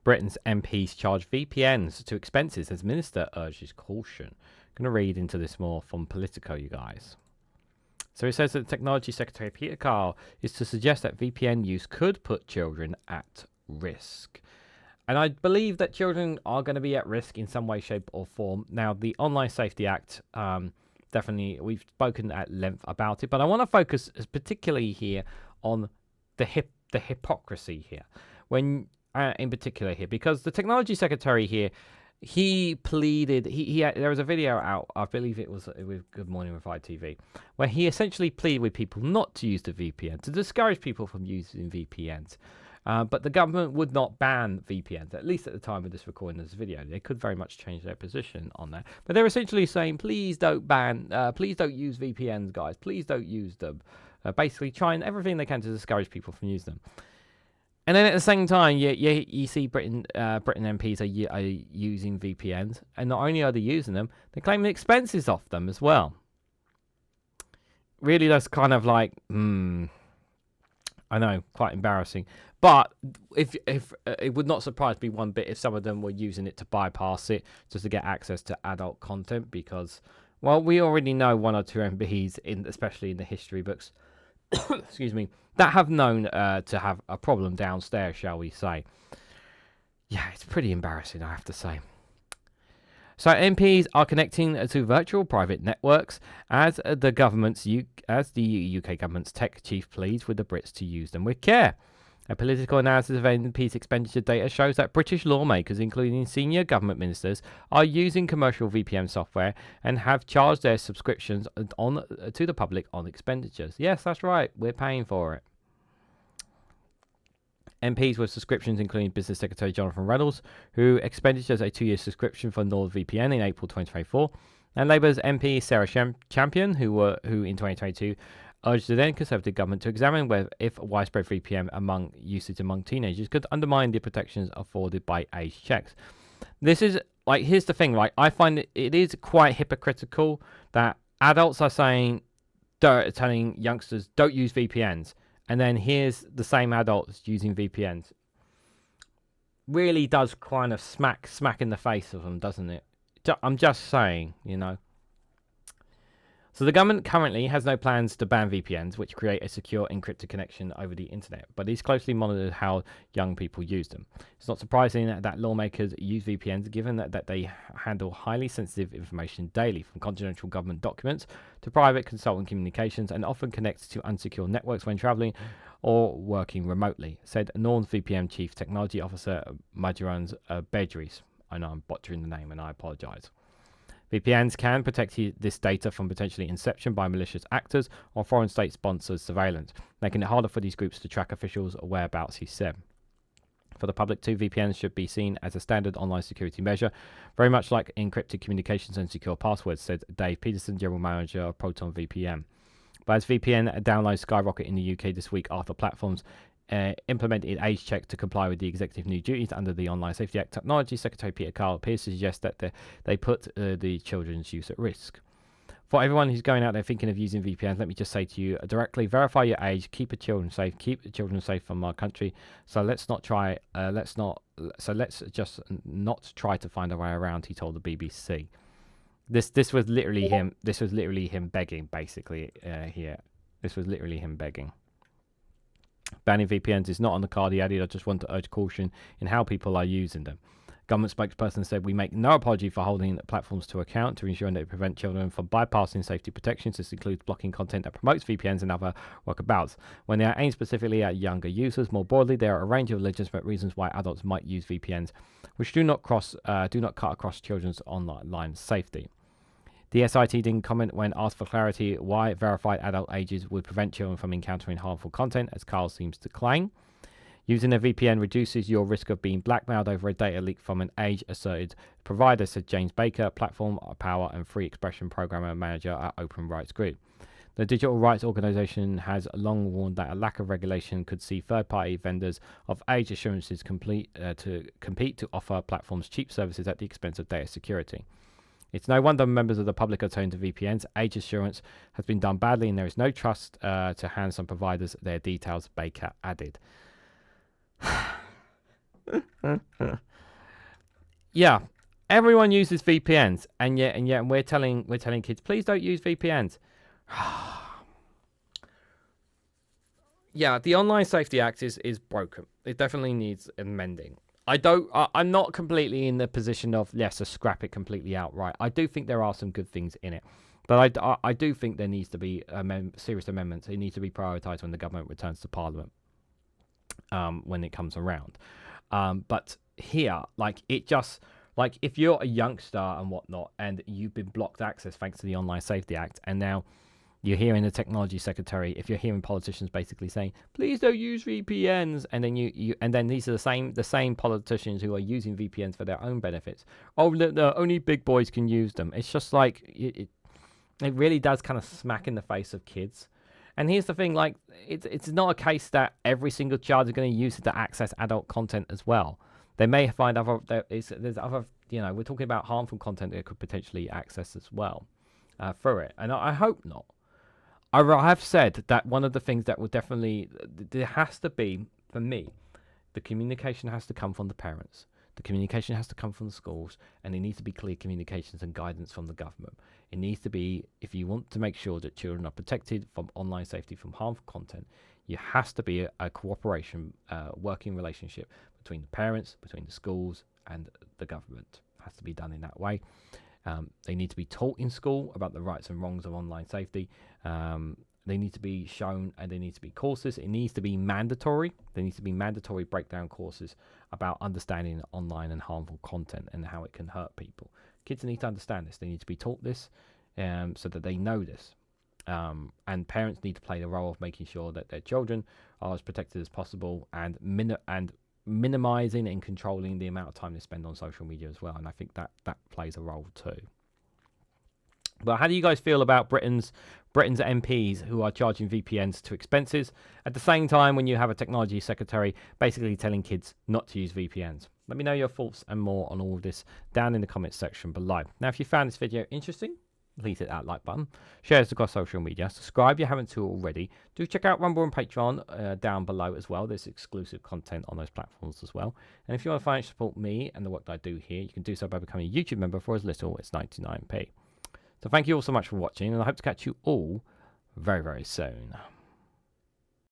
Britain's MPs charge VPNs to expenses as minister urges caution. I'm going to read into this more from Politico, you guys. So it says that Technology Secretary Peter Carl is to suggest that VPN use could put children at risk. And I believe that children are going to be at risk in some way, shape, or form. Now, the Online Safety Act, definitely, we've spoken at length about it, but I want to focus particularly here on the hypocrisy here. In particular here, because the Technology Secretary here, he pleaded, there was a video out, I believe it was with Good Morning with ITV, where he essentially pleaded with people not to use the VPN, to discourage people from using VPNs. But the government would not ban VPNs, at least at the time of this recording of this video. They could very much change their position on that. But they're essentially saying, please don't please don't use VPNs, guys. Please don't use them. Basically trying everything they can to discourage people from using them. And then at the same time, you see Britain MPs are using VPNs, and not only are they using them, they're claiming expenses off them as well. Really, that's kind of like, I know, quite embarrassing. But if it would not surprise me one bit if some of them were using it to bypass it, just to get access to adult content, because, well, we already know one or two MPs, especially in the history books, excuse me, that have known to have a problem downstairs, shall we say. Yeah, it's pretty embarrassing, I have to say. So MPs are connecting to virtual private networks as the UK government's tech chief pleads with the Brits to use them with care. A political analysis of MPs' expenditure data shows that British lawmakers, including senior government ministers, are using commercial VPN software and have charged their subscriptions to the public on expenditures. Yes, that's right. We're paying for it. MPs with subscriptions including Business Secretary Jonathan Reynolds, who expenditures a 2-year subscription for NordVPN in April 2024, and Labour's MP Sarah Champion, who in 2022 urged the then Conservative government to examine if widespread VPN usage among teenagers could undermine the protections afforded by age checks. This is, like, here's the thing, right? I find it is quite hypocritical that adults are telling youngsters, don't use VPNs. And then here's the same adults using VPNs. Really does kind of smack in the face of them, doesn't it? I'm just saying, you know. So the government currently has no plans to ban VPNs, which create a secure encrypted connection over the internet, but it's closely monitored how young people use them. It's not surprising that lawmakers use VPNs, given that they handle highly sensitive information daily, from confidential government documents to private consultant communications, and often connect to unsecure networks when traveling or working remotely, said NordVPN Chief Technology Officer Majoran Bedris. I know I'm butchering the name and I apologize. VPNs can protect this data from potentially inception by malicious actors or foreign state-sponsored surveillance, making it harder for these groups to track officials' whereabouts, he said. For the public too, VPNs should be seen as a standard online security measure, very much like encrypted communications and secure passwords, said Dave Peterson, General Manager of Proton VPN. But as VPN downloads skyrocket in the UK this week after platforms implemented age check to comply with the executive new duties under the Online Safety Act, Technology Secretary Peter Carl appears to suggest that they put the children's use at risk. For everyone who's going out there thinking of using VPNs, let me just say to you directly: verify your age, keep the children safe from our country. So let's just not try to find a way around, he told the BBC. This was literally him. This was literally him begging, basically. Here, this was literally him begging. Banning VPNs is not on the card, he added. I just want to urge caution in how people are using them. Government spokesperson said, we make no apology for holding platforms to account to ensure that they prevent children from bypassing safety protections. This includes blocking content that promotes VPNs and other workabouts. When they are aimed specifically at younger users, more broadly, there are a range of legitimate reasons why adults might use VPNs, which do not cut across children's online safety. The SIT didn't comment when asked for clarity why verified adult ages would prevent children from encountering harmful content, as Carl seems to claim. Using a VPN reduces your risk of being blackmailed over a data leak from an age-asserted provider, said James Baker, Platform Power and Free Expression Programmer Manager at Open Rights Group. The digital rights organization has long warned that a lack of regulation could see third-party vendors of age assurances compete to offer platforms cheap services at the expense of data security. It's no wonder members of the public are turning to VPNs. Age assurance has been done badly and there is no trust to hand some providers their details, Baker added. Yeah, everyone uses VPNs, and yet we're telling kids, please don't use VPNs. Yeah, the Online Safety Act is broken. It definitely needs amending. I'm not completely in the position of yes, to scrap it completely outright. I do think there are some good things in it, but I do think there needs to be serious amendments. It needs to be prioritised when the government returns to Parliament, when it comes around. But here, if you're a youngster and whatnot, and you've been blocked access thanks to the Online Safety Act, and now you're hearing the technology secretary, if you're hearing politicians basically saying, please don't use VPNs, and then these are the same politicians who are using VPNs for their own benefits. Oh, no, only big boys can use them. It's just like it really does kind of smack in the face of kids. And here's the thing, like it's not a case that every single child is going to use it to access adult content as well. They may find there's other, we're talking about harmful content they could potentially access as well through it. And I hope not. I have said that one of the things that will definitely, there has to be, for me, the communication has to come from the parents. The communication has to come from the schools, and there needs to be clear communications and guidance from the government. It needs to be, if you want to make sure that children are protected from online safety, from harmful content, it has to be a cooperation, working relationship between the parents, between the schools, and the government. It has to be done in that way. They need to be taught in school about the rights and wrongs of online safety. They need to be shown, and there needs to be courses. It needs to be mandatory. There needs to be mandatory breakdown courses about understanding online and harmful content and how it can hurt people. Kids need to understand this. They need to be taught this so that they know this. And parents need to play the role of making sure that their children are as protected as possible, and minimizing and controlling the amount of time they spend on social media as well. And I think that plays a role too. But how do you guys feel about Britain's MPs who are charging VPNs to expenses at the same time when you have a technology secretary basically telling kids not to use VPNs? Let me know your thoughts and more on all of this down in the comments section below. Now, if you found this video interesting, please hit that like button, share this across social media, subscribe if you haven't already. Do check out Rumble and Patreon down below as well. There's exclusive content on those platforms as well. And if you want to financially support me and the work that I do here, you can do so by becoming a YouTube member for as little as 99p. So thank you all so much for watching, and I hope to catch you all very, very soon.